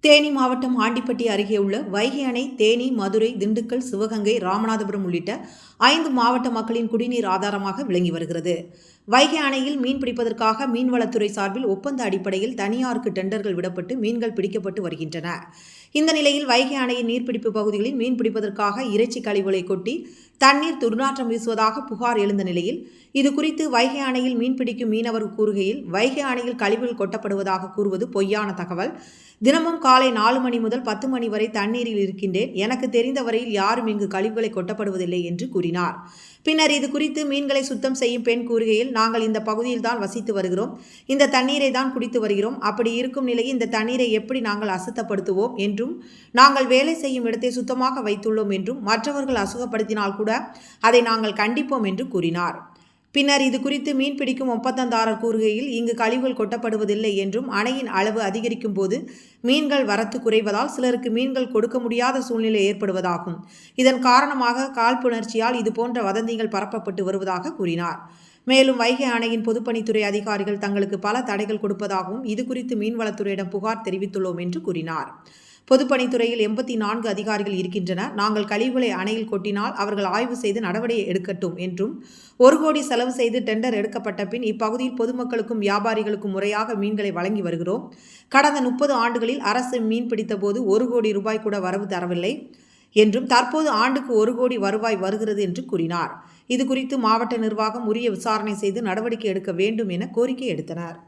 தேனி மாவட்டம் ஆண்டிப்பட்டி அருகே உள்ள வைகை அணை தேனி, மதுரை, திண்டுக்கல், சிவகங்கை, ராமநாதபுரம் உள்ளிட்ட 5 மாவட்ட மக்களின் குடிநீர் ஆதாரமாக விளங்கி வருகிறது. வைகை அணையில் மீன் பிடிப்பதற்காக மீன்வளத்துறை சார்பில் ஒப்பந்த அடிப்படையில் தனியாருக்கு டெண்டர்கள் விடப்பட்டு மீன்கள் பிடிக்கப்பட்டு வருகின்றன. இந்த நிலையில் வைகை அணையின் நீர்பிடிப்பு பகுதிகளில் மீன் பிடிப்பதற்காக இறைச்சி கழிவுகளை கொட்டி தண்ணீர் துர்நாற்றம் வீசுவதாக புகார் எழுந்த நிலையில் இதுகுறித்து வைகை அணையில் மீன்பிடிக்கும் மீனவர் கூறுகையில், வைகை அணையில் கழிவுகள் கொட்டப்படுவதாக கூறுவது பொய்யான தகவல். தினமும் காலை 4 மணி முதல் 10 மணி வரை தண்ணீரில் இருக்கின்றேன். எனக்கு தெரிந்த வரையில் யாரும் இங்கு கழிவுகளை கொட்டப்படுவதில்லை என்று கூறினார். பின்னர் இது குறித்து மீன்களை சுத்தம் செய்யும் பெண் கூறுகையில், நாங்கள் இந்த பகுதியில் தான் வசித்து வருகிறோம். இந்த தண்ணீரை தான் குடித்து வருகிறோம். அப்படி இருக்கும் நிலையில் இந்த தண்ணீரை எப்படி நாங்கள் அசுத்தப்படுத்துவோம் என்றும், நாங்கள் வேலை செய்யும் இடத்தை சுத்தமாக வைத்துள்ளோம் என்றும், மற்றவர்கள் அசுத்தப்படுத்தினால் கூட அதை நாங்கள் கண்டிப்போம் என்று கூறினார். பின்னர் இது குறித்து மீன் பிடிக்கும் ஒப்பந்ததாரர் கூறுகையில், இங்கு கழிவுகள் கொட்டப்படுவதில்லை என்றும், அணையின் அளவு அதிகரிக்கும் போது மீன்கள் வரத்து குறைவதால் சிலருக்கு மீன்கள் கொடுக்க முடியாத சூழ்நிலை ஏற்படுவதாகும். இதன் காரணமாக காழ்ப்புணர்ச்சியால் இதுபோன்ற வதந்திகள் பரப்பப்பட்டு வருவதாக கூறினார். மேலும் வைகை அணையின் பொதுப்பணித்துறை அதிகாரிகள் தங்களுக்கு பல தடைகள் கொடுப்பதாகவும் இது குறித்து மீன்வளத்துறையிடம் புகார் தெரிவித்துள்ளோம் என்று கூறினார். பொதுப்பணித்துறையில் 84 அதிகாரிகள் இருக்கின்றனர். நாங்கள் கழிவுகளை அணையில் கொட்டினால் அவர்கள் ஆய்வு செய்து நடவடிக்கை எடுக்கட்டும் என்றும், 1 கோடி செலவு செய்து டெண்டர் எடுக்கப்பட்ட பின் இப்பகுதியில் பொதுமக்களுக்கும் வியாபாரிகளுக்கும் முறையாக மீன்களை வழங்கி வருகிறோம். கடந்த 30 ஆண்டுகளில் அரசு மீன் பிடித்த போது 1 கோடி ரூபாய் கூட வரவு தரவில்லை என்றும், தற்போது ஆண்டுக்கு 1 கோடி வருவாய் வருகிறது என்று கூறினார். இதுகுறித்து மாவட்ட நிர்வாகம் உரிய விசாரணை செய்து நடவடிக்கை எடுக்க வேண்டும் என கோரிக்கை எடுத்தனர்.